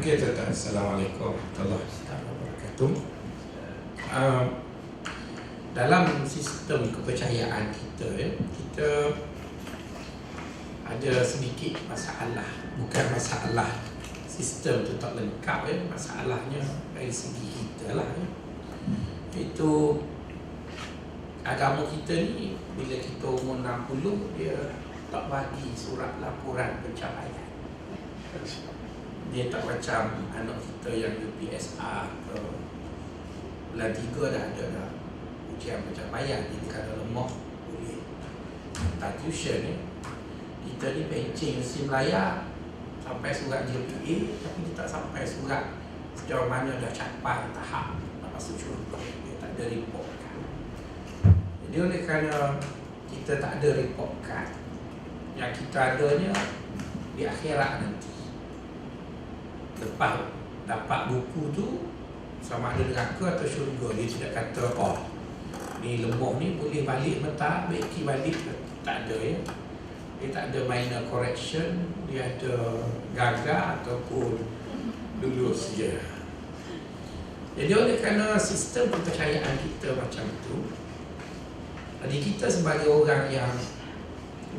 Okey, tuan-tuan. Assalamualaikum warahmatullahi wabarakatuh. Dalam sistem kepercayaan kita, kita ada sedikit masalah. Bukan masalah sistem tu tak lengkap, masalahnya dari segi kita lah. Itu agama kita ni, bila kita umur 60, dia tak bagi surat laporan pencapaian. Dia tak macam anak kita yang UPSR ke bulan 3 dah ada dah ujian pencapaian. Jadi kalau lemah boleh hantar tuition ni. Kita ni pencing mesti melayar sampai surat GPA, tapi dia tak sampai surat sejauh mana dah capai tahap nak masuk syurga. Dia tak ada report card. Jadi oleh kerana kita tak ada report card, yang kita adanya di akhirat nanti. Lepas dapat buku tu, sama ada neraka atau syurga, dia tidak kata, oh ni lemah ni boleh balik mentah, baiki balik. Tak ada ya. Dia tak ada minor correction, dia ada gagal ataupun lulus je. Jadi oleh kerana sistem kepercayaan kita macam tu, jadi kita sebagai orang yang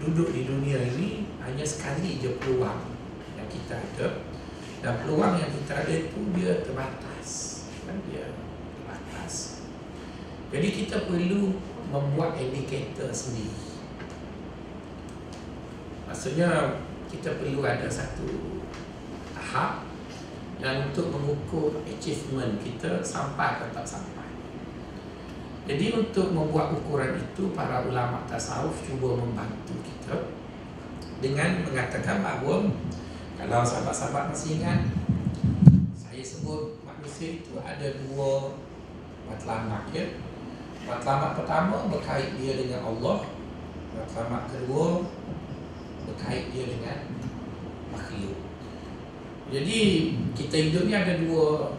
duduk di dunia ini, hanya sekali je peluang yang kita ada. Dan peluang yang kita ada itu dia terbatas, kan, dia terbatas. Jadi kita perlu membuat indikator sendiri. Maksudnya kita perlu ada satu tahap yang untuk mengukur achievement kita sampai atau tak sampai. Jadi untuk membuat ukuran itu, para ulama tasawuf cuba membantu kita dengan mengatakan bahawa, kalau sahabat-sahabat masih ingat, saya sebut manusia itu ada dua matlamat ya. Matlamat pertama berkait dia dengan Allah. Matlamat kedua berkait dia dengan makhluk. Jadi kita hidup ni ada dua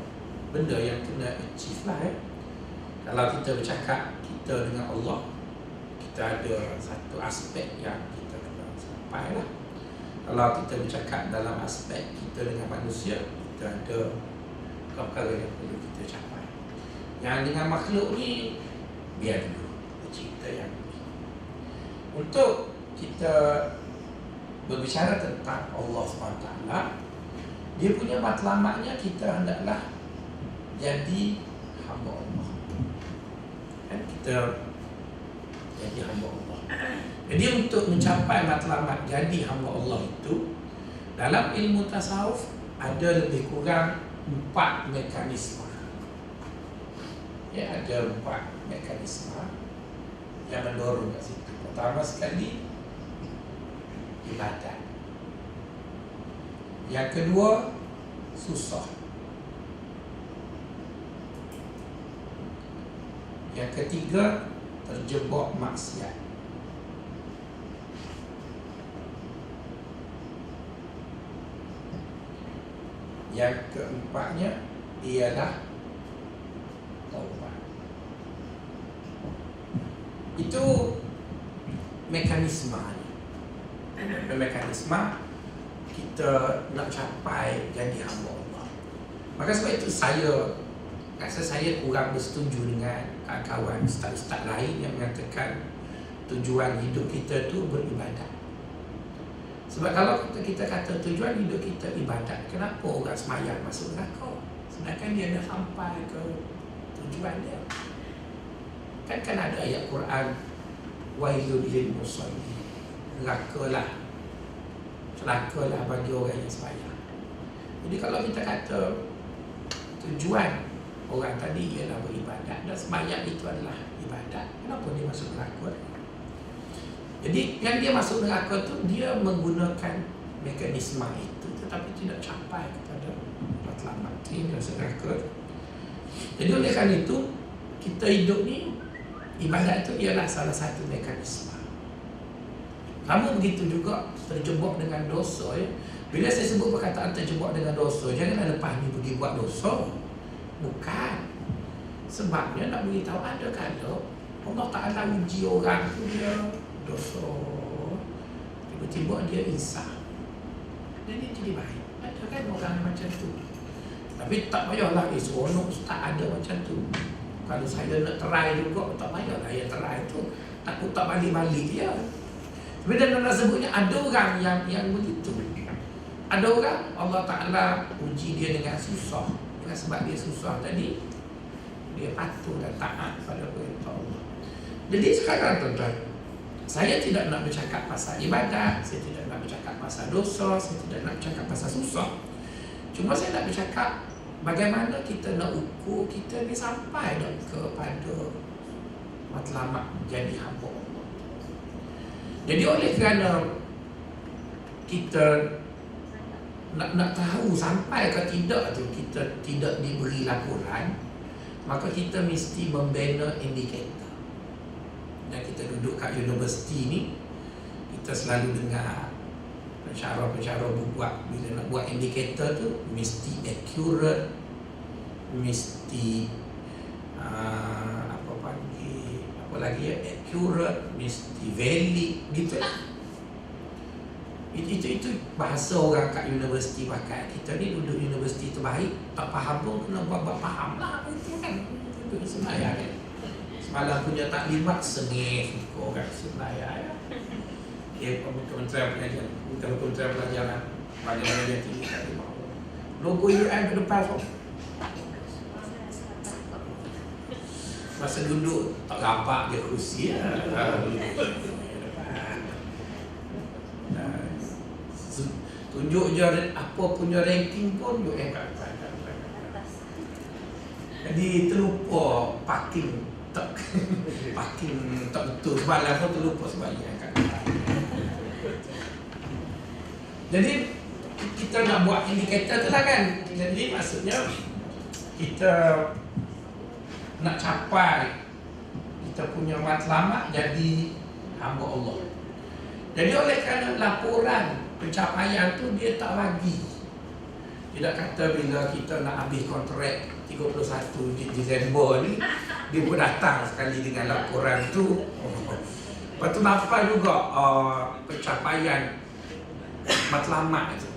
benda yang kena achieve lah ya. Kalau kita bercakap kita dengan Allah, kita ada satu aspek yang kita kena sampai lah. Kalau kita bercakap dalam aspek kita dengan manusia, kita ada perkara yang perlu kita capai. Yang dengan makhluk ni, biar dulu cerita yang ini. Untuk kita berbicara tentang Allah SWT, dia punya matlamatnya kita hendaklah jadi hamba Allah. Dan kita jadi hamba Allah. Jadi untuk mencapai matlamat jadi hamba Allah itu, dalam ilmu tasawuf ada lebih kurang 4 mekanisme. Ya, ada 4 mekanisme yang mendorong kat situ. Pertama sekali, ibadat. Yang kedua, susah. Yang ketiga, terjebak maksiat. Yang keempatnya ialah taubat. Itu mekanisme. Mekanisme kita nak capai jadi hamba Allah. Maka sebab itu saya rasa saya kurang bersetuju dengan kawan-kawan ustaz-ustaz lain yang mengatakan tujuan hidup kita tu beribadat. Sebab kalau kita kata tujuan hidup kita ibadat, kenapa orang semayang masuk neraka? Sedangkan dia dah sampai ke tujuan dia. Kan ada ayat Quran, wailul lil musallin, nerakalah, celakalah bagi orang yang semayang. Jadi kalau kita kata tujuan orang tadi ialah beribadat, dan semayang itu adalah ibadat, kenapa dia masuk neraka? Jadi yang dia masuk neraka tu, dia menggunakan mekanisme itu tetapi tidak capai kepada matlamat ini, dia masuk neraka. Jadi oleh kerana itu, kita hidup ni, ibadat itu ialah salah satu mekanisme. Kamu begitu juga terjebak dengan dosa ya. Bila saya sebut perkataan terjebak dengan dosa, janganlah lepas ni pergi buat dosa. Bukan. Sebabnya nak beritahu ada kalau Allah Ta'ala uji orang tu, dia dosa, tiba-tiba dia insaf, dan dia jadi baik. Ada kan orang macam tu. Tapi tak payahlah seronok ustaz ada macam tu. Kalau saya nak try juga, tak payahlah ya try tu. Takut tak balik-balik dia. Tapi dan nak sebutnya ada orang yang begitu. Ada orang Allah Ta'ala uji dia dengan susah. Dengan sebab dia susah tadi, dia patuh dan taat pada perintah Allah. Jadi sekarang tuan-tuan, saya tidak nak bercakap pasal ibadat, saya tidak nak bercakap pasal dosa, saya tidak nak bercakap pasal susah. Cuma saya nak bercakap bagaimana kita nak ukur kita ni sampai dah kepada matlamat jadi hamba Allah. Jadi oleh kerana kita nak tahu sampai ke tidak tu kita tidak diberi laporan, maka kita mesti membina indikator. Dan kita duduk kat universiti ni, kita selalu dengar pensyarah-pensyarah buat bila nak buat indikator tu mesti accurate, mesti apa lagi ya, accurate, mesti valid, gitulah. Itu bahasa orang kat universiti pakai. Kita ni duduk universiti terbaik, tak faham pun kena buat faham lah. Itu kan duduk sembahyang kan. Semalam punya taklimat sengih orang sembahyang ya. Kementerian Pengajian, bukan Kementerian Pelajaran, banyak-banyak yang tinggi taklimat. Logo UN ke depan so. Masa duduk tak rapat dia kursi ya. Tunjuk je apa punya ranking pun UN kat atas. Jadi terlupa parking tak betul. Semalam pun terlupa sebanyak kat atas. Jadi kita nak buat indikator tu lah kan. Jadi maksudnya kita nak capai kita punya matlamat jadi hamba Allah. Jadi oleh kerana laporan pencapaian tu dia tak bagi. Tidak kata bila kita nak habis kontrak 31 Disember ni dia pun datang sekali dengan laporan tu. Lepas tu nampak juga pencapaian matlamat tu.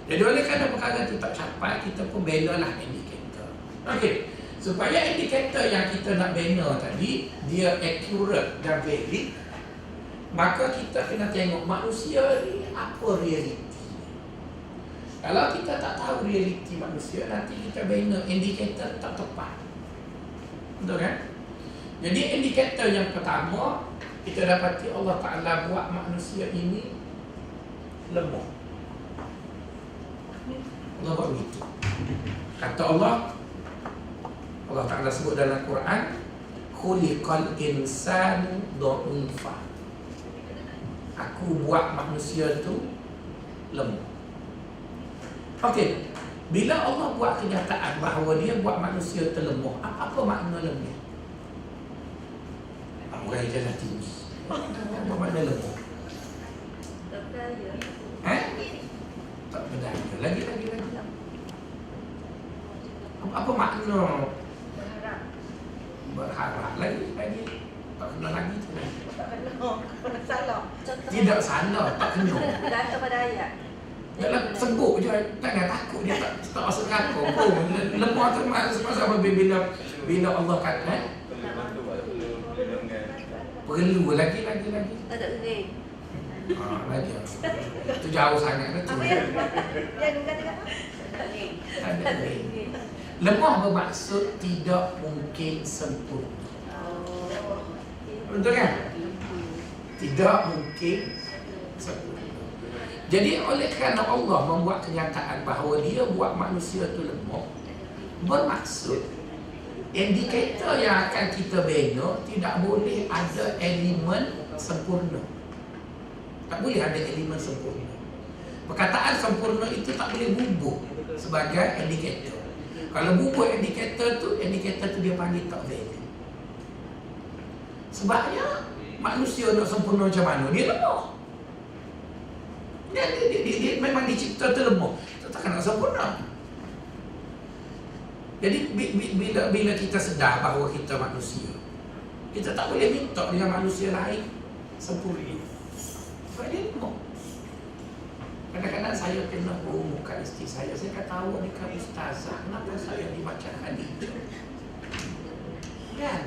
Jadi oleh kerana perkara tu tak capai, kita pun bina lah indikator. Okey, supaya indikator yang kita nak bina tadi dia accurate dan valid, maka kita kena tengok manusia ni apa realiti. Kalau kita tak tahu realiti manusia, nanti kita bina indikator tak tepat. Betul kan? Jadi indikator yang pertama, kita dapati Allah Ta'ala buat manusia ini lemah. Allah buat begitu. Kata Allah Ta'ala sebut dalam Quran, khuliqal insanu dha'ifa. Aku buat manusia tu lemah. Okey, bila Allah buat kenyataan bahawa dia buat manusia tu lemah, apa makna lemah? Orang ijazah tinggi. Apa makna lemah? Tak berdaya. Tak berdaya. Lagi. Apa makna? Berharap. Lagi. Tak kena lagi tu. Tak kena. Salah. Tidak salah, tak kena. Datang pada ayat. Dalam sebut je, takkan takut dia tak masuk neraka pun. Lemah tu masa apa bila Allah kata perlu lagi. Tak ada kering. Lagi. Itu jauh sangat tu. Apa yang kata apa? Tak kering. Lemah bermaksud tidak mungkin sempurna. Betul kan? Tidak mungkin sempurna. Jadi oleh kerana Allah membuat kenyataan bahawa dia buat manusia tu lemah, bermaksud indikator yang akan kita bina tidak boleh ada elemen sempurna. Tak boleh ada elemen sempurna. Perkataan sempurna itu tak boleh bubuh sebagai indikator. Kalau bubuh indikator tu dia panggil tak valid. Sebabnya manusia nak sempurna macam mana? Dia lemah. Dia memang dicipta tu lemah. Takkan nak sempurna. Jadi bila kita sedar bahawa kita manusia, kita tak boleh minta dengan manusia lain sempurna. Sebab dia lemah. Kadang-kadang saya pernah berumur kat isteri saya kata awak ni kan ustazah, kenapa saya dibaca Khadijah? Kan?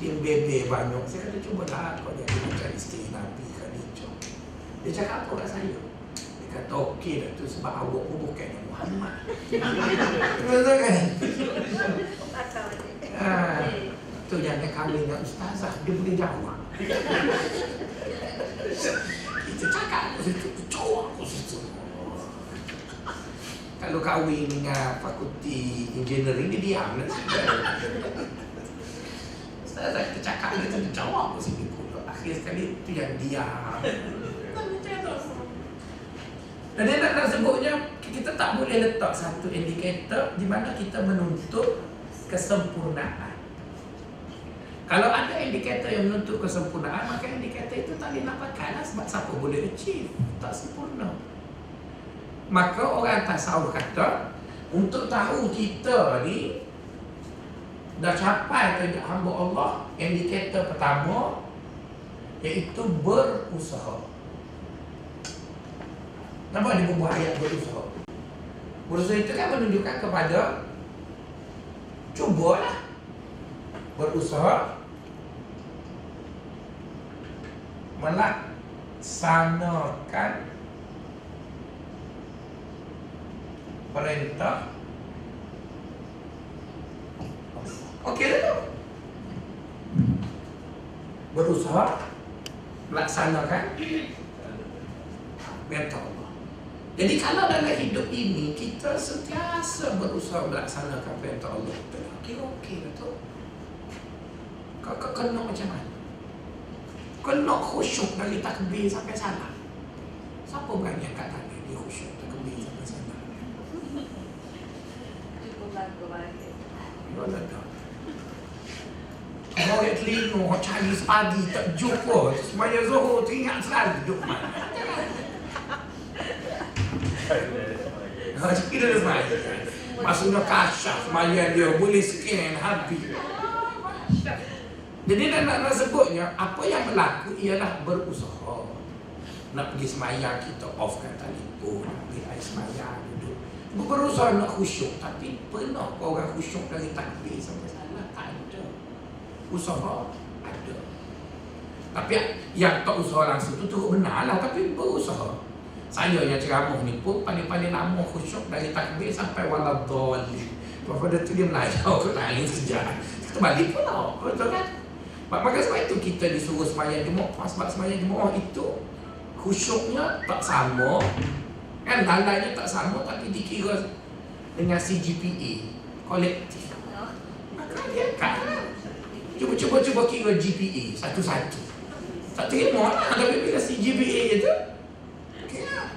Dia bebe banyak. Saya kata cubalah kau jadi macam isteri Nabi Khadijah. Dia cakap apa kat saya? Dia kata okey dah tu sebab awak pun bukannya Muhammad. Betul kan? Tu jangan kahwin dengan ustazah, dia boleh jawab. Kita cakap aku situ, cowok aku situ. Kalau kahwin dengan fakulti engineering, dia diam lah. Ustazah kita cakap dia tu jawab aku situ pula. Akhir sekali tu yang diam. Dan dia nak sebutnya, kita tak boleh letak satu indikator di mana kita menuntut kesempurnaan. Kalau ada indikator yang menuntut kesempurnaan, maka indikator itu tak boleh nak pakai lah, sebab siapa boleh achieve, tak sempurna. Maka orang tasawuf kata, untuk tahu kita ni dah capai ke hamba Allah, indikator pertama iaitu berusaha. Nampak dia membuat ayat berusaha. Berusaha itu kan menunjukkan kepada cubalah berusaha melaksanakan perintah. Okey dah tu. Berusaha melaksanakan perintah Allah. Jadi kalau dalam hidup ini kita sentiasa berusaha melaksanakan perintah Allah, okey dah tu. Kau kena macam mana? Kena khusyuk dari takbir sampai salam. Siapa berani angkat tangan dia khusyuk takbir sampai salam? Cukup lagu balik. Ya tak. Kau yang telinga, kau cari pagi tak jumpa. Semaya Zuhur teringat selalu duduk mana. Kita dah semaya. Maksudnya kasyaf, semaya dia boleh scan habis. Jadi nak sebutnya, apa yang berlaku ialah berusaha. Nak pergi semayang, kita offkan telefon, ambil air semayang, duduk. Berusaha nak khusyuk, tapi pernah orang khusyuk dari takbir sampai salam? Tak ada. Usaha ada. Tapi yang tak usaha langsung tu turut benar lah, tapi berusaha. Saya yang ceramah ni pun paling-paling lama khusyuk dari takbir sampai waladhdallin. Pada tu dia melajar ke lain sejak. Kita balik pula, betul kan? Maka sebab itu kita disuruh sembahyang Jumaat. Sebab sembahyang Jumaat itu khusyuknya tak sama, kan, lalainya tak sama, tapi dikira dengan CGPA kolektif. Maka dia kan cuba kira GPA satu-satu. Tak terima lah, tapi bila CGPA itu kira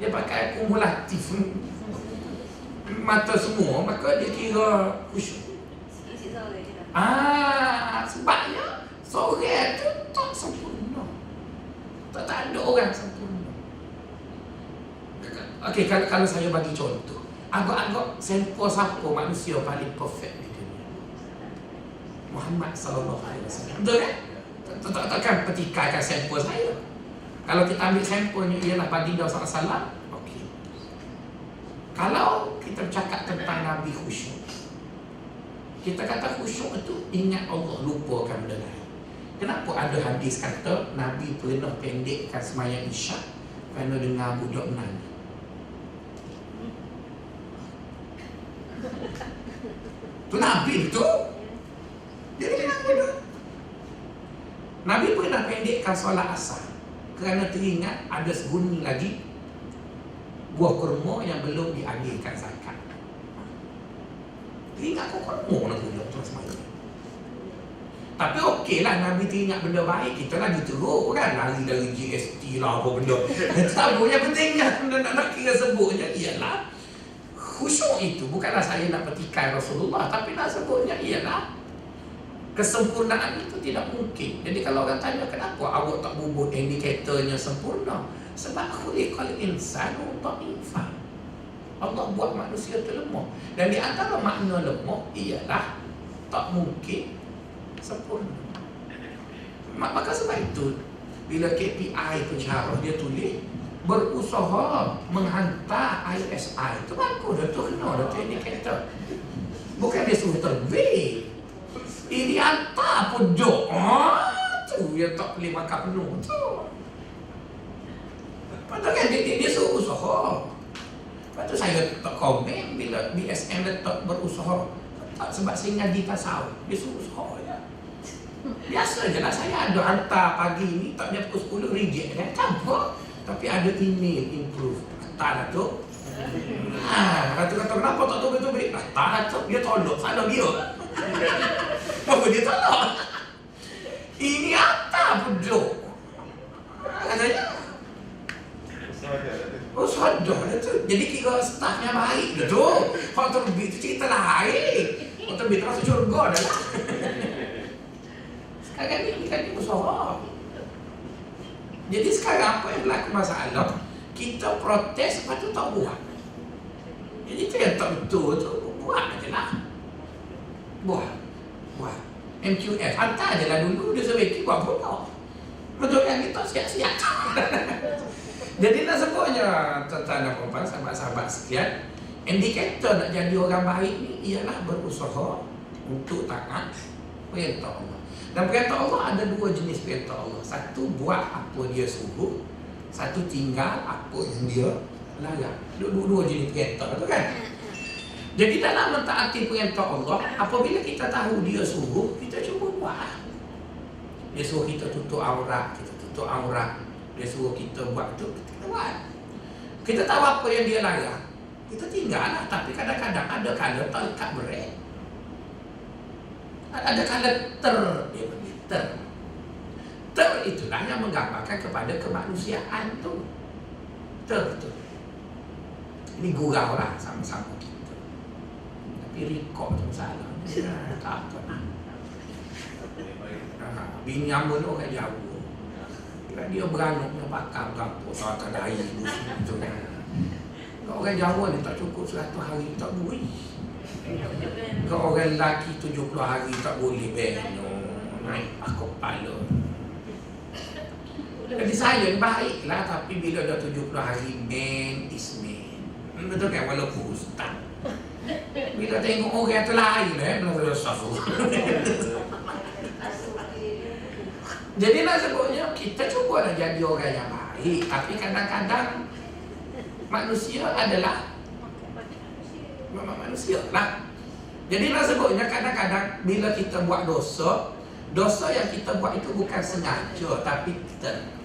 dia pakai kumulatif mata semua, maka dia kira khusyuk. Sebabnya seorang tu tak sempurna. Tak ada orang sempurna. Okey, kalau saya bagi contoh, agak-agak sampel siapa manusia paling perfect di dunia? Muhammad sallallahu alaihi wasallam. Betul kan? Takkan petikaikan sampel saya. Kalau kita ambil sampelnya ialah baginda sallallahu alaihi wasallam, okey. Kalau kita bercakap tentang Nabi khusyuk, kita kata khusyuk itu ingat Allah, lupakan benda lain. Kenapa ada hadis kata Nabi pernah pendekkan sembahyang Isyak kerana dengar budak menangis? Tu Nabi tu. Dia dengar budak. Nabi pernah pendekkan solat asar kerana teringat ada sebunyi lagi buah kurma yang belum diambilkan zakat. Teringat kau kurma nak budak tu semayang. Tapi okeylah Nabi teringat benda baik, kita lagi teruk kan, lari dari GST lah apa benda. Tapi yang pentingnya nak kira sebutnya ialah khusyuk itu bukanlah saya nak petikai Rasulullah, tapi nak sebutnya ialah kesempurnaan itu tidak mungkin. Jadi kalau orang tanya kenapa awak tak bubuh indikatornya sempurna, sebab khuliqal insanu dha'ifan. Allah buat manusia itu lemah. Dan di antara makna lemah ialah tak mungkin sempurna. Maka sebab itu bila KPI pensyarah dia tulis berusaha menghantar ISI. Itu bagus dah tu, kena dah tu indikator. Bukan dia suruh terbit. Ini hantar pun jok. Tu yang tak boleh makan penuh tu. Padahal kan dia suruh usaha. Lepas tu saya tak komen bila BSM letak berusaha. Tak, sebab saya ngaji tasawuf. Dia suruh usaha je. Biasa je lah, saya ada hantar pagi ni, tak dia pukul 10 reject kan. Tanpa. Tapi ada email improve. Hantar lah tu. Kata-kata kenapa tak tobek-tobek? Hantar lah tu. Dia tolak. Salah dia. Kenapa dia tolak? Ini hantar pun jok. Katanya. Oh sadar dah tu. Jadi kira staffnya baik dah tu. Kalau terbit tu cerita lain. Kalau terbit terasa syurga dah lah. Sekarang ni kan dia usaha. Jadi sekarang apa yang berlaku masalah, kita protes lepas tu tak buat. Jadi tu yang tak betul tu, buat je lah. Buat. MQF, hantar je lah dulu, dia sebeki buat pula. Betul kan, kita siap-siap. Jadi nak sebutnya, tuan-tuan dan puan-puan, sahabat-sahabat sekian, indikator nak jadi orang baik ni ialah berusaha untuk taat perintah Allah. Dan perintah Allah ada dua jenis perintah Allah. Satu buat apa dia suruh, satu tinggal apa yang dia larang. Dua jenis perintah tu kan. Jadi dalam mentaati perintah Allah, apabila kita tahu dia suruh, kita cuba buat. Dia suruh kita tutup aurat, kita tutup aurat. Dia suruh kita buat tu, kita buat. Kita tahu apa yang dia larang, kita tinggal lah. Tapi kadang-kadang ada kala tak lekat berek. Ada kala ter itulah yang menggambarkan kepada kemanusiaan tu. Tu. Ini gurau lah sama-sama kita. Tapi rekod tu salah. Tak apa lah. Bini ambon orang Jawa. Dia beranaknya bakar berapa tak ada air tu kan. Orang Jawa ni tak cukup 100 hari tak boleh. Kalau orang lelaki 70 hari tak boleh naik pakok kepala. Jadi saya baiklah, tapi bila dah 70 hari man is man. Betul kan, walaupun ustaz. Bila tengok orang tu lain belum safur. Jadi nak sebutnya kita cuba nak jadi orang yang baik, tapi kadang-kadang manusia adalah manusia lah. Jadi nak sebutnya kadang-kadang bila kita buat dosa yang kita buat itu bukan sengaja, tapi kita.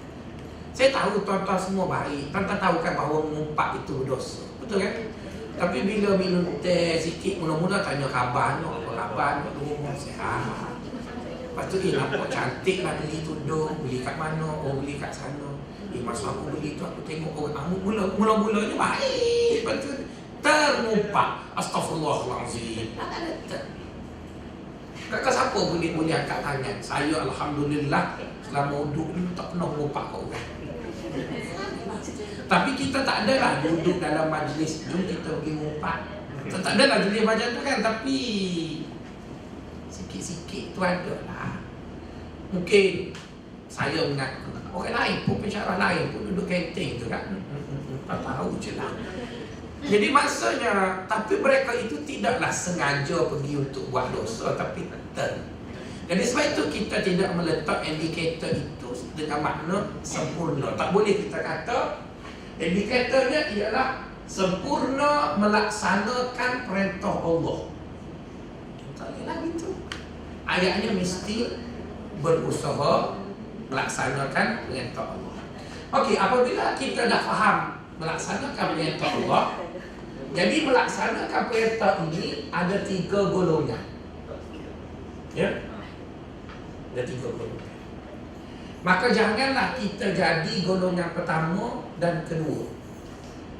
Saya tahu tuan-tuan semua baik. Tuan-tuan tahu kan bahawa mengumpat itu dosa. Betul kan? Tapi bila minum teh sikit, mula-mula tanya khabar, apa khabar, rumah sihat. Lepas tu nampak cantik lah, beli tudung, beli kat mana, beli kat sana. Masa aku beli tu aku tengok orang mula-mulanya baik. Lepas tu termumpak. Astaghfirullahalazim. Kakak siapa boleh angkat tangan? Saya alhamdulillah selama duduk ni tak pernah mengumpak kat orang. Tapi kita tak ada lah duduk dalam majlis, jom kita pergi mengumpak. Tak ada lah jenis macam tu kan. Tapi sikit-sikit tu ada lah. Mungkin saya mengaku orang lain pun, pensyarah lain pun duduk kantin tu kan. Tak tahu je lah. Jadi maksudnya, tapi mereka itu tidaklah sengaja pergi untuk buat dosa, tapi betul. Jadi sebab itu kita tidak meletak indikator itu dengan makna sempurna. Tak boleh kita kata indikatornya ialah sempurna melaksanakan perintah Allah. Tak boleh lagi tu. Ayatnya mesti berusaha melaksanakan perintah Allah. Okey, apabila kita dah faham melaksanakan perintah Allah, jadi melaksanakan perintah ini ada 3 golongan. Ya? Ada 3 golongan. Maka janganlah kita jadi golongan pertama dan kedua.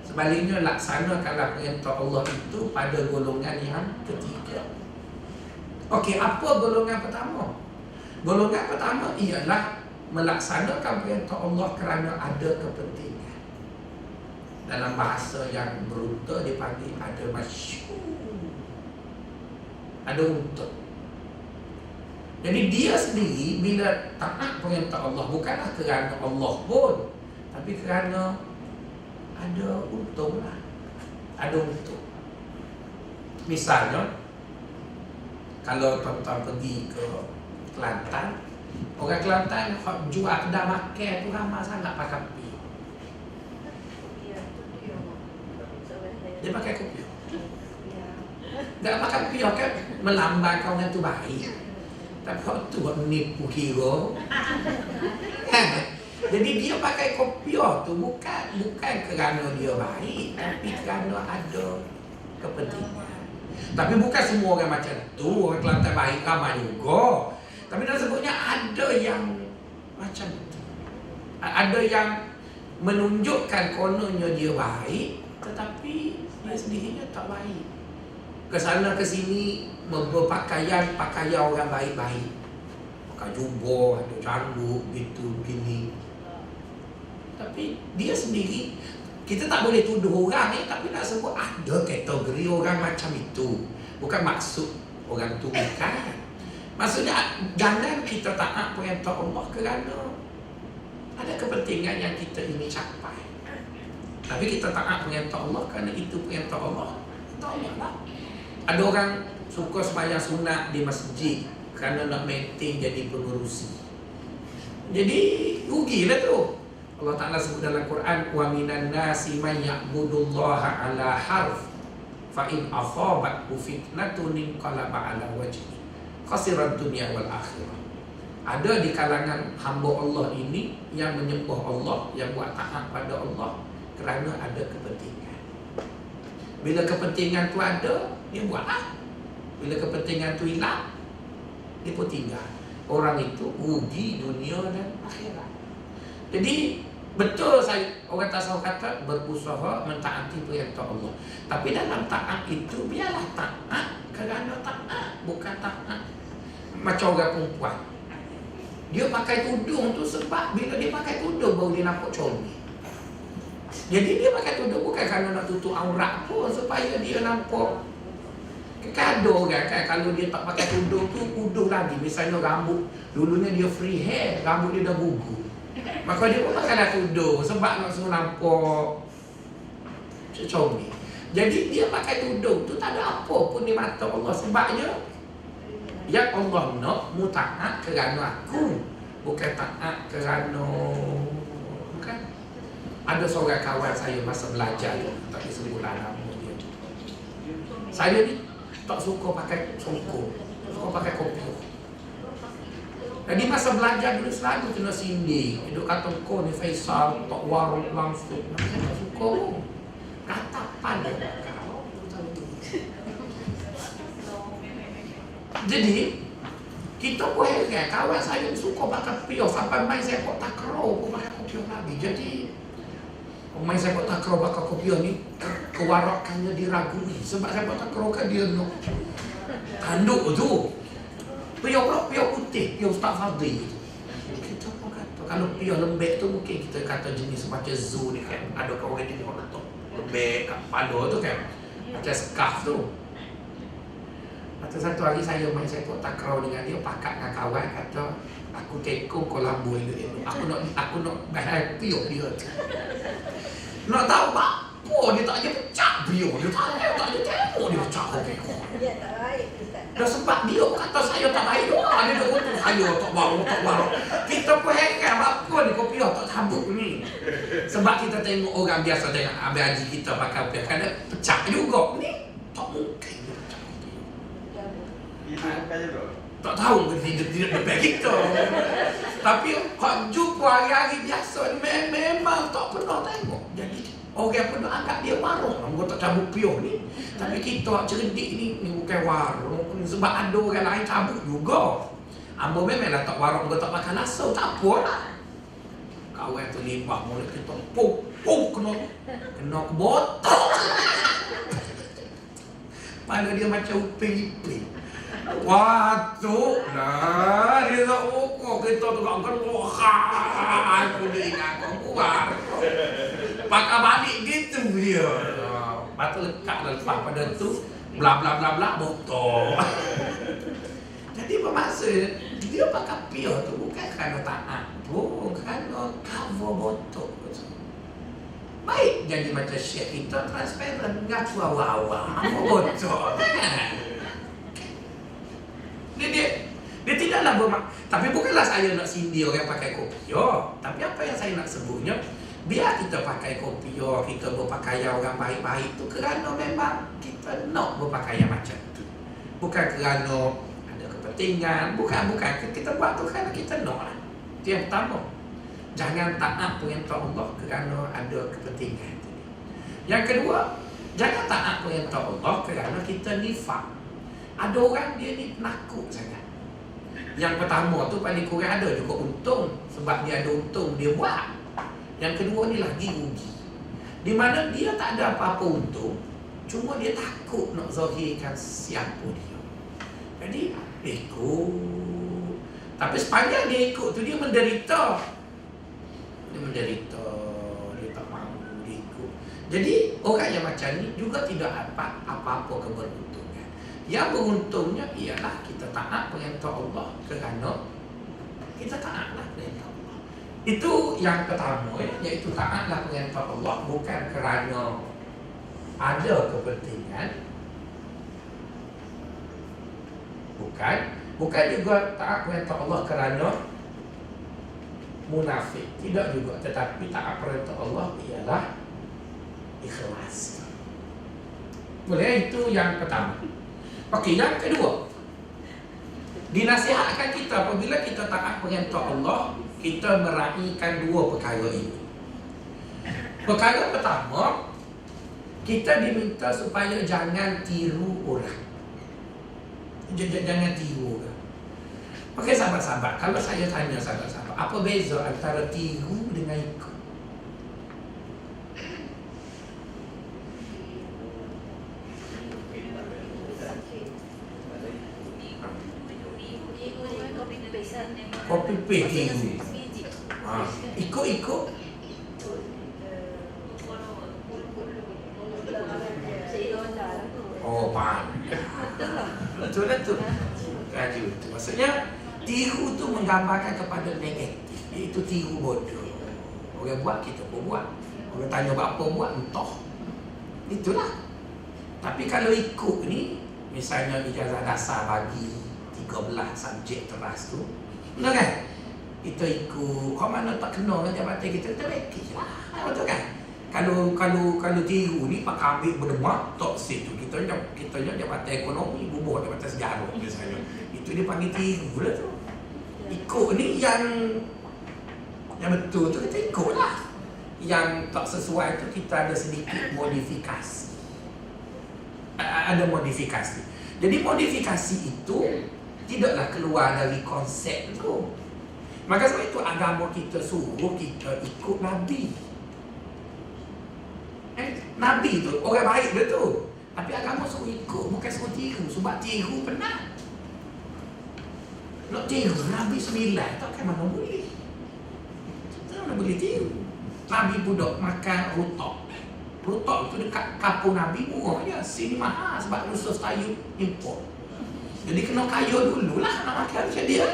Sebaliknya laksanakanlah perintah Allah itu pada golongan yang ketiga. Okey, apa golongan pertama? Golongan pertama ialah melaksanakan perintah Allah kerana ada kepentingan. Dalam bahasa yang beruntung dipanggil ada masyhur. Ada untuk. Jadi dia sendiri bila taat perintah Allah bukanlah kerana Allah pun, tapi kerana ada untung lah. Ada untung. Misalnya, kalau tuan-tuan pergi ke Kelantan, orang Kelantan jual kedai makan tu ramai sangat pakai kopi. Dia pakai kopi. Tak pakai kopi kan melambangkan orang tu baik. Tapi orang tu buat menipu kira. Jadi dia pakai kopi tu bukan kerana dia baik, tapi kerana ada kepentingan. Tapi bukan semua orang macam tu. Orang Kelantan baik ramai juga. Tapi dah sebutnya ada yang macam tu. Ada yang menunjukkan kononnya dia baik, tetapi dia sendirinya tak baik. Kesana ke sini berpakaian orang baik-baik. Pakai jubah, ada janggut, gitu, begini. Tapi dia sendiri, kita tak boleh tuduh orang ni, tapi nak sebut ada kategori orang macam itu. Bukan maksud orang tu bukan. Maksudnya jangan kita taat perintah Allah kerana ada kepentingan yang kita ingin capai. Tapi kita taat perintah Allah kerana itu perintah Allah. Perintah Allah lah. Ada orang suka sembahyang sunat di masjid kerana nak maintain jadi pengurusi. Jadi rugilah tu. Allah Ta'ala sebut dalam Quran, wa minan nasi man ya'budullaha ala harf fa in asabathu fitnatun inqalaba ala wajhi khasiran dunya wal akhirah. Ada di kalangan hamba Allah ini yang menyembah Allah, yang buat taat pada Allah kerana ada kepentingan. Bila kepentingan tu ada, dia buatlah. Bila kepentingan tu hilang, dia pun tinggal. Orang itu rugi dunia dan akhirat. Jadi betul orang tasawuf kata berusaha mentaati perintah Allah. Tapi dalam taat itu biarlah taat kerana taat, bukan taat macam orang perempuan. Dia pakai tudung tu sebab bila dia pakai tudung baru dia nampak comel. Jadi dia pakai tudung bukan kerana nak tutup aurat pun, supaya dia nampak. Kan ada orang kan kalau dia tak pakai tudung tu kuduh lagi. Misalnya rambut, dulunya dia free hair, rambut dia dah gugur. Maka dia pun pakai dah tudung sebab nak suruh nampak comel. Jadi dia pakai tudung tu tak ada apa pun di mata Allah. Sebabnya yang Allah nak mu taat kerana aku, bukan taat kerana bukan. Ada seorang kawan saya masa belajar tu, tak disebutlah nama dia. Saya ni tak suka pakai songkok, suka pakai kopiah. Jadi masa belajar dulu selalu kena sindir. Dia kata kau ni Faisal tak warung langsung. Saya tak suka. Ratapan dia kau. Jadi kita pun heran, kawan saya suka pakai kopiah sampai main sepak takraw pun pakai kopiah lagi. Jadi main sepak takraw pakai kopiah ni kewarakannya diragui. Sebab sepak takraw kan dia nak tanduk tu. Piau putih, piau Ustaz Fadli. Kita pun kata kalau piau lembek tu mungkin kita kata jenis macam zoo ni kan. Ada orang jenis orang letak lembek kat kepala tu kan. Macam scarf tu. Satu hari saya main sepak takraw dengan dia, pakat dengan kawan, kata aku tekong kau lambu elok-elok. Aku nak bahaya piau dia tu. Nak tahu apa dia tak ada pecah piau. Dia tak ada tengok dia pecah piau. Dia tak baik Ustaz. Dah sebab dia kata saya tak baik doa. Dia dah kata saya tak baru. Kita pun heran apa ni kopiah tak sabuk ni. Sebab kita tengok orang biasa tengok Abang Haji kita pakai kopiah kan pecah juga. Ni tak mungkin dia pecah kopiah. Tak tahu tidak depan kita. Tapi hak jumpa hari-hari biasa memang tak pernah tengok. Jadi orang pun anggap dia warung. Orang tak cabut piuh ni. Tapi kita cerdik ni bukan warung. Sebab ada orang lain cabut juga. Ambo memanglah tak warung, tak makan lasau. Tak apalah. Kawan tu limbah mulut kita. Puk kena ke botol. Pada dia macam uping-iping. Wah tu lah. Dia tak pokok kita tu kan. Wah aku dia ingat kau kuat. Pakai balik gitu dia. Lepas tu lekat lepas pada tu bla bla bla bla botol. Jadi bermaksud dia pakai piah tu bukan kerana taat, bukan kerana cover botol. Baik jadi macam syekh kita transparent, ngaku awal-awal, bocor kan? Dia tidaklah tapi bukanlah saya nak sindir orang pakai kopior. Tapi apa yang saya nak sebutnya, biar kita pakai kopior, kita berpakaian orang baik-baik tu kerana memang kita nak berpakaian macam tu. Bukan kerana ada kepentingan, bukan. Kita buat tu kerana kita nak lah. Itu yang pertama. Jangan taat perintah Allah kerana ada kepentingan. Yang kedua, jangan taat perintah Allah kerana kita nifak. Ada orang dia ni penakut sangat. Yang pertama tu paling kurang ada juga untung. Sebab dia ada untung, dia buat. Yang kedua ni lagi rugi. Di mana dia tak ada apa-apa untung, cuma dia takut nak zahirkan siapa dia. Jadi ikut. Tapi sepanjang dia ikut tu, dia menderita. Dia tak mahu dia ikut. Jadi orang yang macam ni juga tidak dapat apa-apa keberuntungan. Yang beruntungnya ialah kita taat perintah Allah kerana kita taatlah perintah Allah. Itu yang pertama, iaitu taatlah perintah Allah bukan kerana ada kepentingan. Bukan juga taat perintah Allah kerana munafik. Tidak juga. Tetapi taat perintah Allah ialah ikhlas. Boleh, itu yang pertama. Okey, yang kedua, dinasihatkan kita apabila kita taat perintah Allah, kita meraihkan dua perkara ini. Perkara pertama, kita diminta supaya jangan tiru orang. Jangan tiru orang. Okey sahabat-sahabat, kalau saya tanya sahabat-sahabat, apa beza antara tiru dengan ikut? Copy paste tiru. Ikut. Oh, faham. Betul lah tu. Maksudnya tiru tu menggambarkan kepada negatif. Iaitu tiru bodoh. Orang buat, kita pun buat. Orang tanya apa buat, entah. Itulah. Tapi kalau ikut ni, misalnya ijazah dasar bagi 13 subjek teras tu, betul kan? Kita ikut, kau mana tak kenal dengan jabatan kita beki lah. Betul kan? Kalau tiru ni pakai ambil berdemak, tak situ. Kita jabatan ekonomi, bubuh jabatan sejarah misalnya. Itu dia panggil tiru lah tu. Ikut ni yang betul tu kita ikut lah. Yang tak sesuai tu kita ada sedikit modifikasi. Ada modifikasi. Jadi modifikasi itu tidaklah keluar dari konsep tu. Maka sebab itu agama kita suruh kita ikut Nabi. Nabi tu orang baik betul. Tapi agama suruh ikut, bukan suruh tiru. Sebab tiru penat. Nak tiru Nabi 9, takkan mana boleh. Tak mana boleh tiru. Nabi budak makan rutok. Rutok tu dekat kapur Nabi murah je. Sini mahal sebab Rusus tayu import. Jadi kena kaya dululah nak makan macam dia.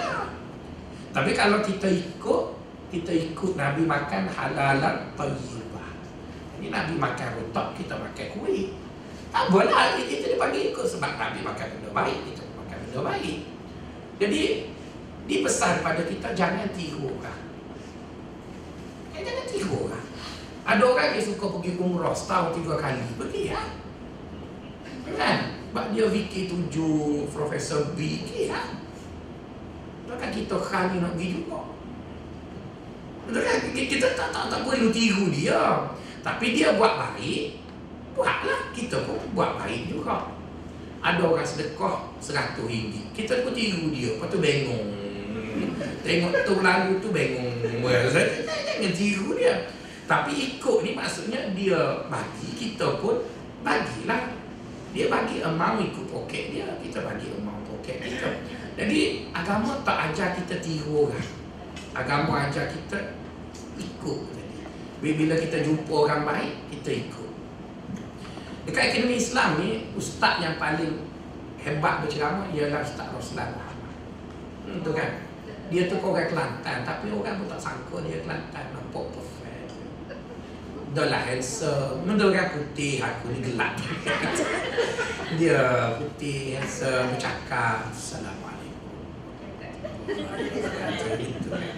Tapi kalau kita ikut Nabi makan halalan tayyibah. Ini Nabi makan rutok, kita makan kuih. Tak boleh, kita dipanggil ikut sebab Nabi makan benda baik, kita makan benda baik. Jadi dipesan pada kita jangan tiru orang. Jangan tiru orang. Ada orang yang suka pergi umrah setahun 3 kali, pergi ya. Kan? Sebab dia VK7, Profesor B, pergi ya. Takkan kita kali nak pergi juga. Betul kan? Kita tak perlu tiru dia. Tapi dia buat baik, buatlah. Kita pun buat baik juga. Ada orang sedekah RM100, kita pun tiru dia. Lepas tu bengong. Tengok tu lalu tu bengong. Jangan tiru dia. Tapi ikut ni maksudnya dia bagi, kita pun bagilah. Dia bagi amount ikut poket dia, kita bagi amount poket kita. Jadi agama tak ajar kita tiru orang. Agama ajar kita ikut. Bila kita jumpa orang baik, kita ikut. Dekat Akademi Islam ni, ustaz yang paling hebat berceramah ialah Ustaz Roslan Muhammad. Tu kan? Dia tu orang Kelantan, tapi orang pun tak sangka dia Kelantan, nampak perfect. Dia lah handsome. Menurut putih, aku ni gelap. Dia putih, handsome, bercakap. Assalamualaikum.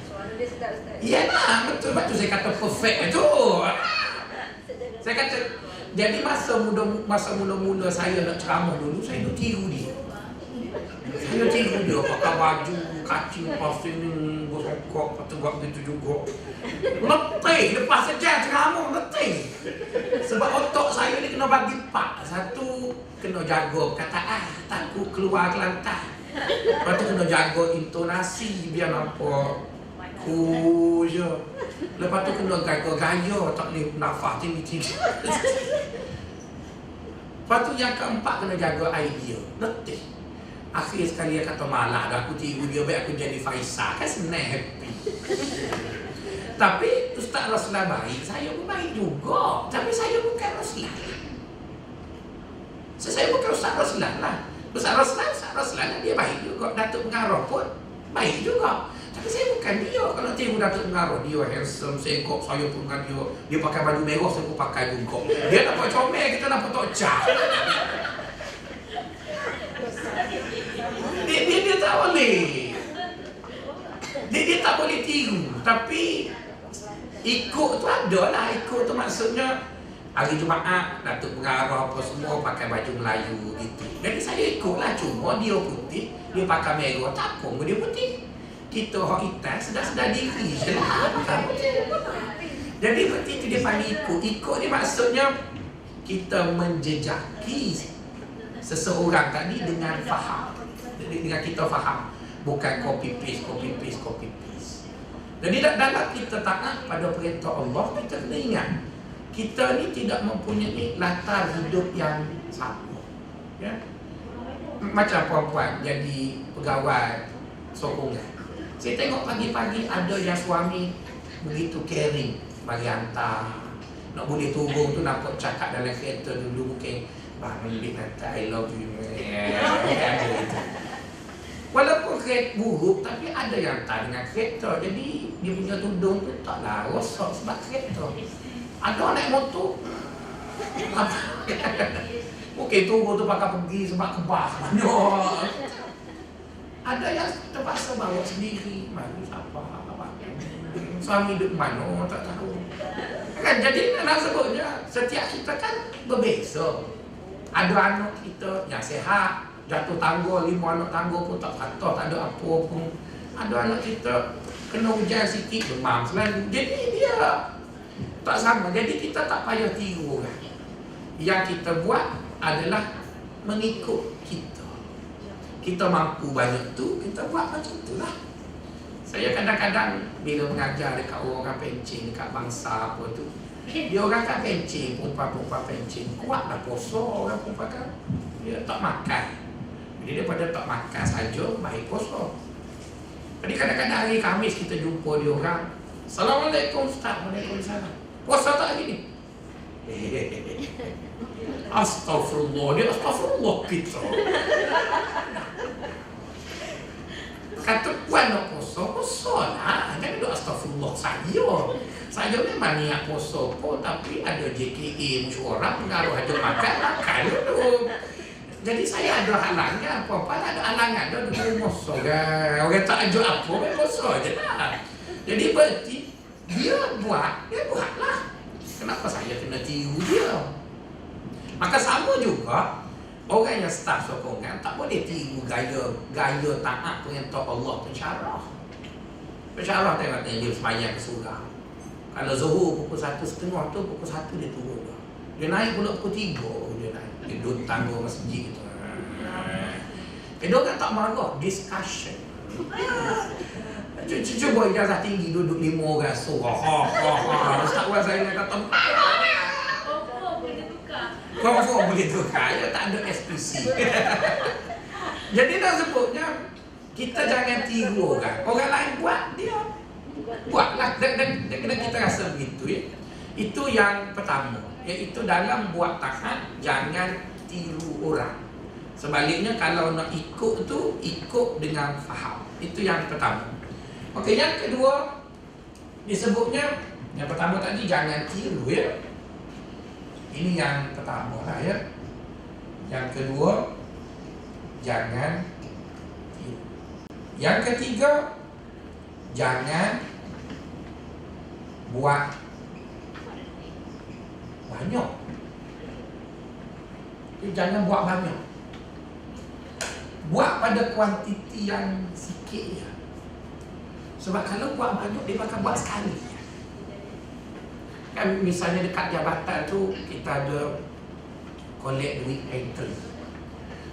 Suara dia sedap Ustaz. Iyalah, betul. Betul saya kata perfect itu. Saya kata, jadi masa mula-mula saya nak ceramah dulu, saya nak tiru dia. Saya tiru dia pakai baju kacing pasal ni bersokok, patut buat begitu juga. Letih, lepas sejam ceramah letih. Sebab otak saya ni kena bagi part. Satu, kena jaga perkataan, takut keluar kelantan. Lepas tu kena jaga intonasi biar nampak cool je. Lepas tu kena jaga gaya, tak boleh nafas tinggi-tinggi. Lepas tu yang keempat kena jaga idea. Letih. Akhir sekali dia kata malah dah aku tiru dia, baik aku jadi Faisal. Kan senang happy. Tapi Ustaz Roslan baik, saya pun baik juga. Tapi saya bukan Roslan. Saya bukan Ustaz Roslan lah. Ustaz Roslan dia baik juga. Datuk Pengarah pun baik juga. Tapi saya bukan dia. Kalau tiru Datuk Pengarah, dia handsome, sengkok, saya pun dengan dia. Dia pakai baju merah, saya pun pakai juga. Dia nampak comel, kita nampak tocah. Dia tak boleh. Dia tak boleh tiru. Tapi ikut tu ada lah. Ikut tu maksudnya hari Jumaat Datuk Pengarah apa semua pakai baju Melayu gitu. Jadi saya ikutlah. Cuma dia putih, dia pakai merah, tak pun dia putih. Kita orang hitam sedar-sedar diri je lah. Jadi berarti tu dia panggil ikut. Ikut ni maksudnya kita menjejaki seseorang tadi dengan faham. Dengan kita faham. Bukan copy paste. Jadi dalam kita taat pada perintah Allah, kita kena ingat kita ni tidak mempunyai latar hidup yang sama. Ya? Macam perempuan jadi pegawai sokongan. Saya tengok pagi-pagi ada yang suami begitu caring, bagi hantar. Nak boleh turun tu nampak cakap dalam kereta dulu mungkin bang ambil hantar I love you. Walaupun kereta buruk, tapi ada yang tak dengan kereta. Jadi dia punya tudung tu taklah rosak sebab kereta. Ada naik motor mungkin turun tu pakai pergi sebab kebas banyak. Ada yang terpaksa bawa sendiri. Mari siapa suami duduk mana tak tahu kan. Jadi nak sebutnya setiap kita kan berbeza. Ada anak kita yang sehat, jatuh tangga, 5 anak tangga pun tak kata, tak ada apa pun. Ada anak kita kena hujan sikit demam selalu. Jadi dia tak sama. Jadi kita tak payah tiru orang. Yang kita buat adalah mengikut kita. Kita mampu banyak tu, kita buat macam tu lah. Saya kadang-kadang bila mengajar dekat orang pencing, dekat bangsa apa tu, dia orang kat pencing, perempuan-perempuan pencing, kuatlah puasa orang perempuan kan. Dia tak makan. Jadi daripada tak makan saja, baik puasa. Jadi kadang-kadang hari Khamis kita jumpa dia orang, Assalamualaikum Ustaz. Waalaikumsalam. Puasa tak hari ni? Astagfirullah. Dia astagfirullah kita. Kata puan nak puasa lah. Jangan duduk astagfirullah saya memang niat puasa pun, tapi ada JKA mesyuarat pengaruh aja makan dulu. Jadi saya ada halangan, apa-apa ada halangan, ada rumah orang tak aja apa, puasa je lah. Jadi berarti dia buatlah. Kenapa saya kena tiru dia? Maka sama juga orang yang staf sokongan tak boleh tiru gaya taat perintah Allah pensyarah. Pensyarah tengok dia sembahyang ke surau. Kalau Zuhur pukul 1:30 tu, pukul 1 dia turun dah. Dia naik pula pukul 3 dia naik. Dia duduk tangga masjid tu. Dia kan tak marah, discussion. Cuba ijazah tinggi duduk 5 orang surah. Ustaz Wan saya nak kata Confirm boleh tukar. Ya tak ada SPC. Jadi dah sebutnya kita jangan tiru orang. Orang lain buat, dia buatlah. Dan kita rasa begitu ya. Itu yang pertama. Iaitu dalam buat taat jangan tiru orang. Sebaliknya kalau nak ikut tu, ikut dengan faham. Itu yang pertama. Okey, yang kedua disebutnya Yang pertama tadi jangan tiru ya. Ini yang pertama lah ya. Yang kedua, jangan tiru. Yang ketiga, jangan buat banyak. Jangan buat banyak. Buat pada kuantiti yang sikit je. Sebab kalau buat banyak, dia bakal buat sekali. Kan misalnya dekat jabatan tu, kita ada collect duit rental.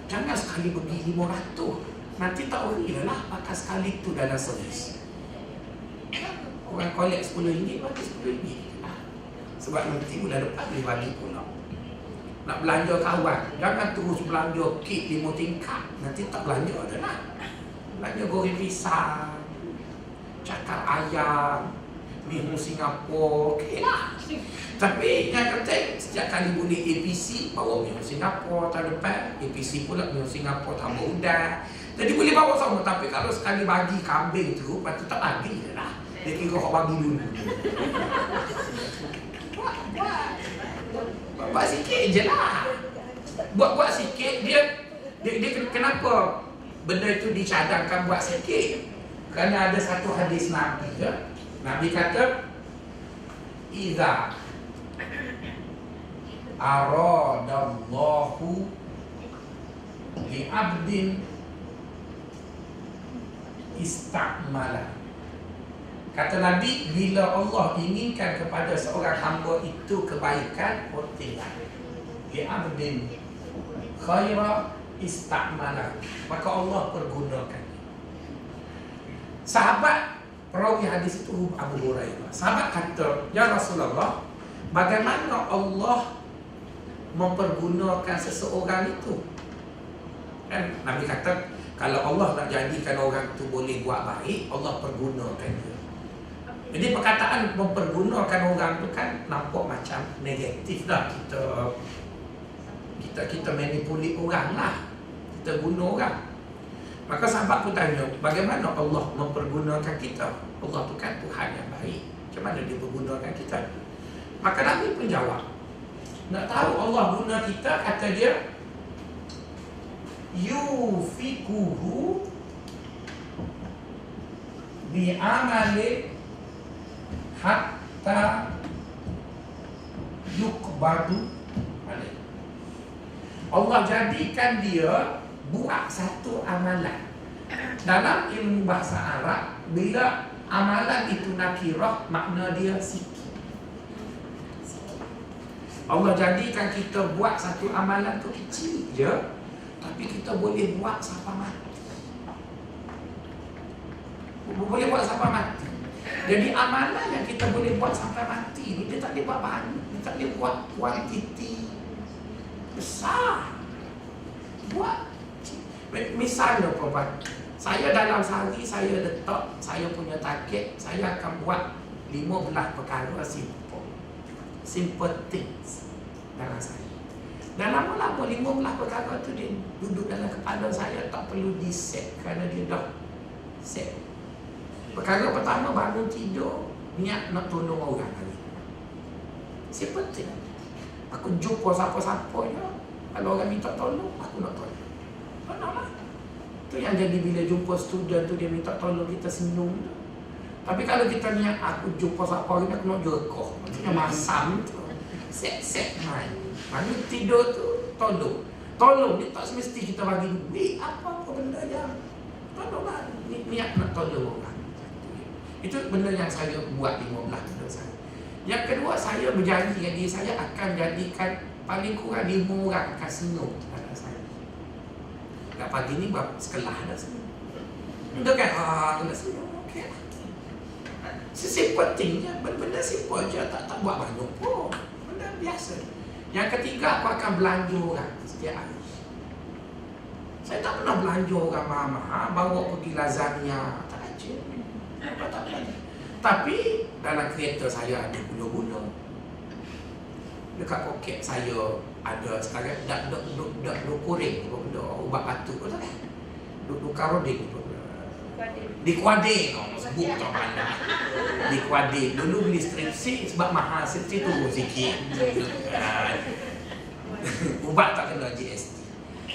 Jangan sekali pergi 500. Nanti tak worry lah, pakai sekali tu dalam servis. Orang collect RM10, bagi RM10. Sebab nanti bulan depan boleh bagi pula. Nak belanja kawan, jangan terus belanja kit 5 tingkat. Nanti tak belanja dah lah. Belanja goreng pisang, cakar ayam, mihun Singapura, okey lah. Tapi yang penting, setiap kali bunyi APC, bawa mihun Singapura tahun depan, APC pula mihun Singapura tambah udang. Jadi boleh bawa sama. Tapi kalau sekali bagi kambing tu, lepas tu tak bagi je lah. Dia kira orang bagi dulu. Buat sikit je lah. Buat sikit. Dia kenapa benda itu dicadangkan buat sikit? Kerana ada satu hadis Nabi ya. Nabi kata, Iza aradallahu li'abdin istakmala. Kata Nabi, bila Allah inginkan kepada seorang hamba itu kebaikan, tinggal li'abdin khaira istakmala, maka Allah pergunakan. Sahabat perawi hadis itu Abu Hurairah. Sahabat kata, ya Rasulullah, bagaimana Allah mempergunakan seseorang itu? Kan Nabi kata, kalau Allah nak jadikan orang itu boleh buat baik, Allah pergunakan dia. Jadi perkataan mempergunakan orang itu kan nampak macam negatif dah. Kita manipulate orang lah. Kita guna orang. Maka sahabat pun tanya, bagaimana Allah mempergunakan kita? Allah tu kan Tuhan yang baik. Macam mana dia pergunakan kita? Maka Nabi pun jawab, nak tahu Allah guna kita, kata dia, yufikuhu bi'amali hatta yukbadu alaih. Allah jadikan dia buat satu amalan. Dalam ilmu bahasa Arab, bila amalan itu nakirah, makna dia sikit. Allah jadikan kita buat satu amalan tu kecil je, tapi kita boleh buat sampai mati. Boleh buat sampai mati. Jadi amalan yang kita boleh buat sampai mati ni, dia tak boleh buat banyak. Dia tak boleh buat kuantiti besar. Buat. Misalnya Puan, saya dalam sehari saya letak, saya punya target, saya akan buat 15 perkara simple things dalam saya. Dan lama-lama 15 perkara tu dia duduk dalam kepala saya, tak perlu di set kerana dia dah set. Perkara pertama, bangun tidur, niat nak tolong orang hari. Simple thing. Aku jumpa siapa-siapa je, kalau orang minta tolong, aku nak tolong. Lah. Itu yang jadi bila jumpa student tu dia minta tolong, kita senyum tu. Tapi kalau kita niat aku jumpa siapa hari aku nak jerkah, maksudnya masam tu. Set mind. Bangun tidur tu tolong. Tolong ni tak semesti kita bagi duit, apa-apa benda yang tolong lah. Niat nak tolong orang. Itu benda yang saya buat 15 benda saya. Yang kedua, saya berjanji dengan diri saya akan jadikan paling kurang 5 orang akan senyum pada saya. Kat pagi ni buat sekelah dah senyum. Benda kan, kena senyum, okey lah. Sesimpel tingnya, benda simple je, tak buat banyak pun. Benda biasa. Yang ketiga, aku akan belanja orang setiap hari. Saya tak pernah belanja orang mahal-mahal, bawa pergi lasagna, tak aja. Tak belanja. Tapi dalam kereta saya ada gula-gula. Dekat poket saya ada sekarang dak koreng, ubat batuk tu kan. Duk karoding tu. Di Kuading, orang sebut tak pandai. Di Kuading. Dulu beli stripsi sebab mahal, stripsi turun sikit. Ubat tak kena GST.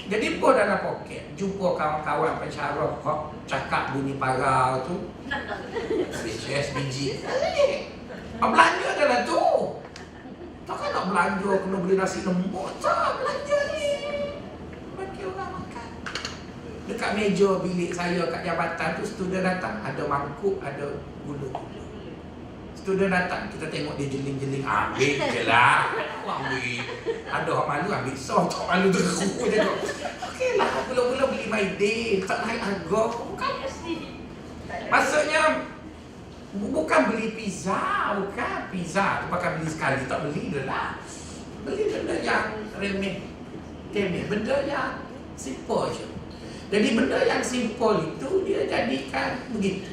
Jadi pun dalam poket, jumpa kawan-kawan pensyarah kok cakap bunyi parau tu. Switch biji. Belanja adalah tu. Takkan nak belanja kena beli nasi lembut. Tak, belanja ni bagi orang makan. Dekat meja bilik saya kat jabatan tu, student datang, ada mangkuk, ada gula-gula. Student datang, kita tengok dia jeling-jeling, ambil je lah. Ambil. Ada orang malu ambil sok, tak malu teruk je tu. Okey lah, gula-gula beli by day, tak naik harga. Bukan. Maksudnya bukan beli pizza, bukan pizza tu pakai beli sekali, tak beli dah lah. Beli benda yang remeh, benda yang simple je. Jadi benda yang simple itu dia jadikan begitu.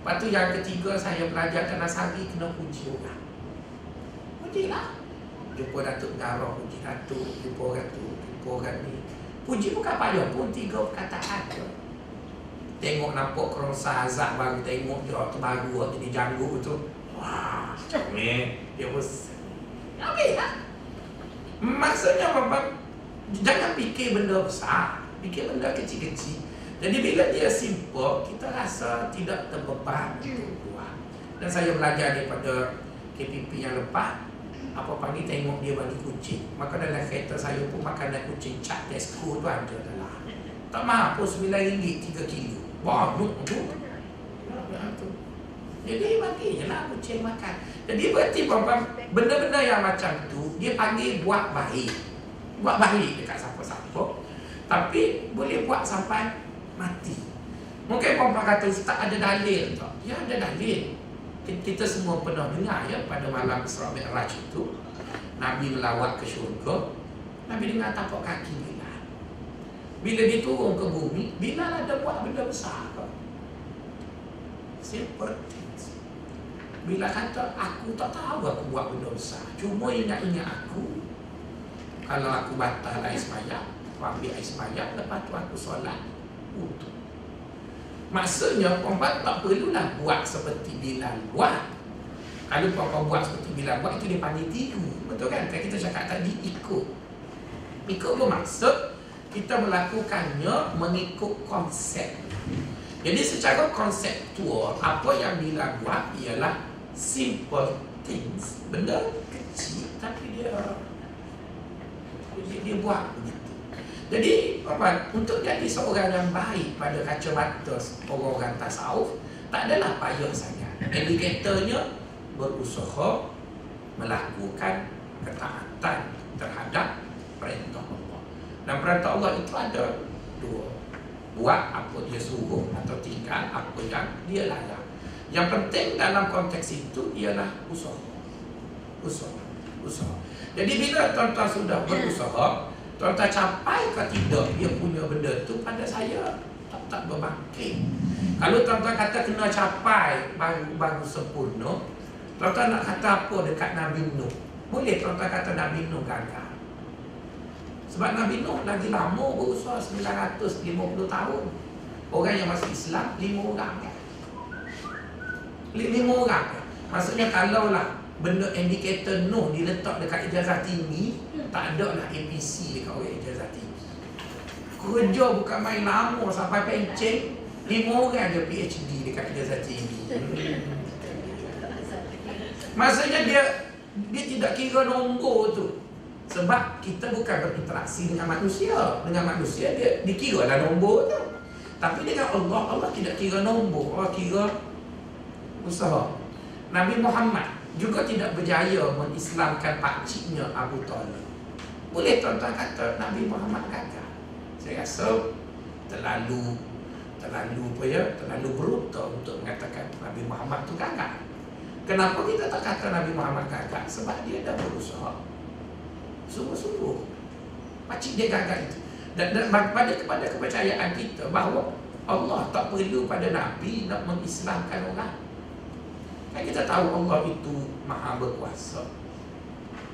Lepas tu yang ketiga, saya belajar Tanah Sari kena puji orang. Pujilah. Jumpa Datuk Negara, puji Datuk. Jumpa orang tu, jumpa orang ni. Puji bukan payah pun, 3 perkataan je. Tengok nampak kerosa azab baru, tengok dia tu baru jadi janggut tu. Wah, ni dia bos. Okey lah. Maksudnya apa? Jangan fikir benda besar, fikir benda kecil-kecil. Jadi bila dia simple, kita rasa tidak terbeban untuk buat. Dan saya belajar daripada KPP yang lepas, apa panggil tengok dia bagi kucing. Maka dalam kereta saya pun makanan kucing cat Tesco tu ada dalam. Tak mahal pun RM9 3 kilo. Banyak tu. Jadi bagi je lah kucing makan. Jadi berarti benda-benda yang macam tu dia panggil buat baik. Buat baik dekat siapa-siapa. Tapi boleh buat sampai mati. Mungkin perempuan kata tak ada dalil tak? Ya ada dalil. Kita semua pernah dengar ya pada malam Isra Mi'raj itu Nabi melawat ke syurga. Nabi dengar tapak kaki Bilal. Bila dia turun ke bumi, Bilal ada buat benda besar tak? Simple things. Bila kata aku tak tahu aku buat benda besar, cuma ingat-ingat aku kalau aku batal air sembahyang, aku ambil air sembahyang, lepas tu aku solat untuk. Maksudnya perempuan tak perlulah buat seperti Bilal buat. Kalau perempuan buat seperti Bilal buat, itu dia panggil tiru. Betul kan? Kan kita cakap tadi ikut. Ikut bermaksud kita melakukannya mengikut konsep. Jadi secara konseptual, apa yang Bilal buat ialah simple things, benda kecil tapi dia buat begitu. Jadi untuk jadi seorang yang baik pada kacamata orang-orang tasawuf, tak adalah payah sangat. Indikatornya berusaha melakukan ketaatan terhadap perintah Allah. Dan perintah Allah itu ada 2. Buat apa dia suruh atau tinggal apa yang dia larang. Yang penting dalam konteks itu ialah usaha. Usaha. Jadi bila tuan-tuan sudah berusaha, tuan-tuan capai ke tidak dia punya benda tu, pada saya tak berbangkit. Kalau tuan-tuan kata kena capai baru sempurna, tuan-tuan nak kata apa dekat Nabi Nuh? Boleh tuan-tuan kata Nabi Nuh gagal. Sebab Nabi Nuh lagi lama berusaha 950 tahun. Orang yang masuk Islam 5 orang kan? 5 orang kan? Maksudnya kalaulah benda indikator Nuh diletak dekat ijazah tinggi, tak ada lah APC dekat orang ijazah tinggi. Kerja bukan main lama sampai pencen, 5 orang je PhD dekat ijazah tinggi. Maksudnya dia tidak kira nombor tu. Sebab kita bukan berinteraksi dengan manusia. Dengan manusia dia dikira lah nombor tu. Tapi dengan Allah tidak kira nombor, Allah kira usaha. Nabi Muhammad juga tidak berjaya mengislamkan pakciknya Abu Talib. Boleh tuan-tuan kata Nabi Muhammad gagal? Saya rasa terlalu brutal untuk mengatakan Nabi Muhammad tu gagal. Kenapa kita tak kata Nabi Muhammad gagal? Sebab dia dah berusaha sungguh-sungguh. Pakcik dia gagal itu. Dan kepada kepercayaan kita bahawa Allah tak perlu pada Nabi nak mengislamkan orang. Kan kita tahu Allah itu maha berkuasa.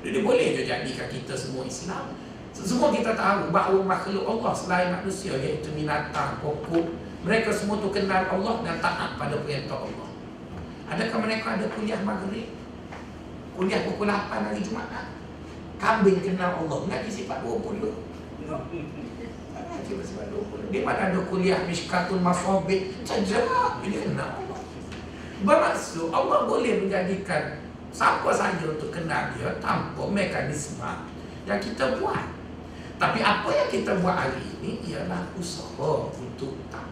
Jadi boleh je jadikan kita semua Islam. Semua kita tahu bahawa makhluk Allah selain manusia, iaitu binatang, pokok, Mereka semua tu kenal Allah dan taat pada perintah Allah. Adakah mereka ada kuliah maghrib? Kuliah pukul 8 hari Jumaat? Kambing kenal Allah, ngaji sifat 20. Ngaji sifat 20. Dia mana ada kuliah Mishkatul Masabih? Saja dia kenal Allah. Bermaksud Allah boleh menjadikan siapa saja untuk kenal dia tanpa mekanisme yang kita buat. Tapi apa yang kita buat hari ini ialah usaha untuk taat.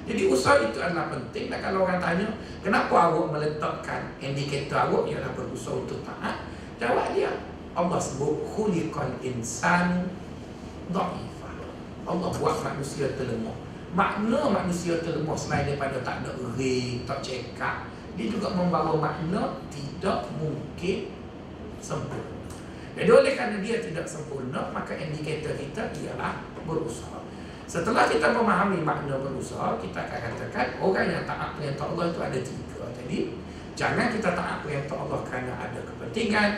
Jadi usaha itu adalah penting. Dan kalau orang tanya, kenapa awak meletakkan indikator awak ialah berusaha untuk taat? Jawab dia, Allah sebut khuliqal insanu dhaifan. Allah buat manusia terlemah. Makna manusia terlemah selain daripada tak ada ring, tak cekap, dia juga membawa makna tidak mungkin sempurna. Jadi oleh kerana dia tidak sempurna, maka indikator kita ialah berusaha. Setelah kita memahami makna berusaha, kita akan katakan orang yang taat perintah Allah itu ada 3. Jadi jangan kita taat perintah Allah kerana ada kepentingan.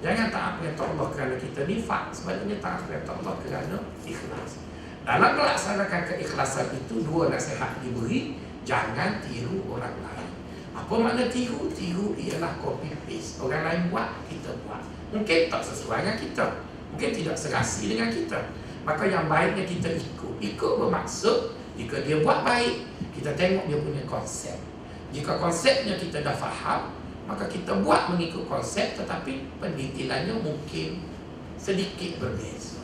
Jangan taat perintah Allah kerana kita nifak. Sebaliknya taat perintah Allah kerana ikhlas. Dalam melaksanakan keikhlasan itu 2 nasihat diberi. Jangan tiru orang lain. Apa makna tiru? Tiru ialah copy paste. Orang lain buat, kita buat. Mungkin tak sesuai dengan kita, mungkin tidak serasi dengan kita. Maka yang baiknya kita ikut. Ikut bermaksud, jika dia buat baik, kita tengok dia punya konsep. Jika konsepnya kita dah faham, maka kita buat mengikut konsep, tetapi pendetilannya mungkin sedikit berbeza.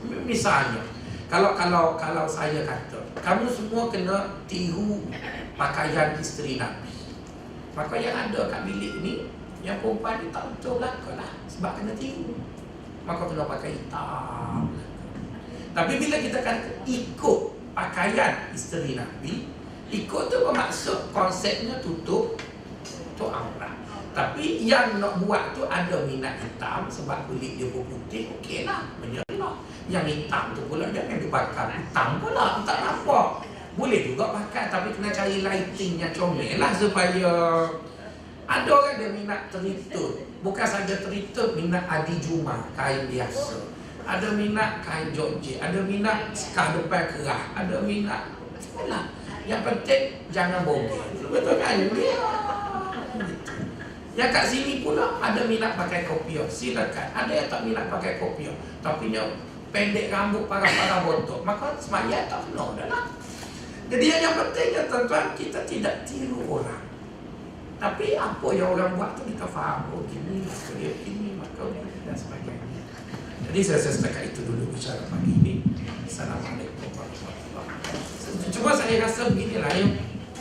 Misalnya, kalau saya kata, kamu semua kena tiru pakaian isteri Nabi, maka yang ada kat bilik ni, yang perempuan ni tak betul belakang lah, sebab kena tiru, maka kena pakai hitam. Tapi bila kita kata ikut pakaian isteri Nabi, ikut tu bermaksud konsepnya tutup aurat. Tapi yang nak buat tu ada minat hitam sebab kulit dia putih, okey lah, menyerah. Yang hitam tu pula jangan dibakar, hitam pula, tak nampak. Boleh juga pakai, tapi kena cari lighting yang comel lah supaya ada orang dia minat teritut. Bukan saja teritut, minat Adi Juma, kain biasa. Ada minat kain George, ada minat skah depan kerah, ada minat sekolah. Yang penting jangan bogel. Betul kan? Yang kat sini pula ada minat pakai kopiah, silakan. Ada yang tak minat pakai kopiah, tapi yang pendek rambut, parah-parah botok, maka semaya tak kena dah lah. Jadi yang penting tuan-tuan, kita tidak tiru orang. Tapi apa yang orang buat tu kita faham. Oh gini, dia gini, maka dan sebagainya. Jadi saya setakat itu dulu bicara pagi ini. Assalamualaikum warahmatullahi wabarakatuh. Cuma saya rasa beginilah yang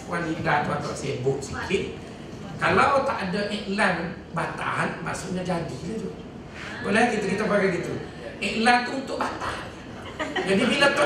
Puan Linda tuan-tuan sibuk sikit. Kalau tak ada iklan batal, maksudnya jadi tu. Boleh kita pakai gitu. Iklan tu untuk batal. Jadi bila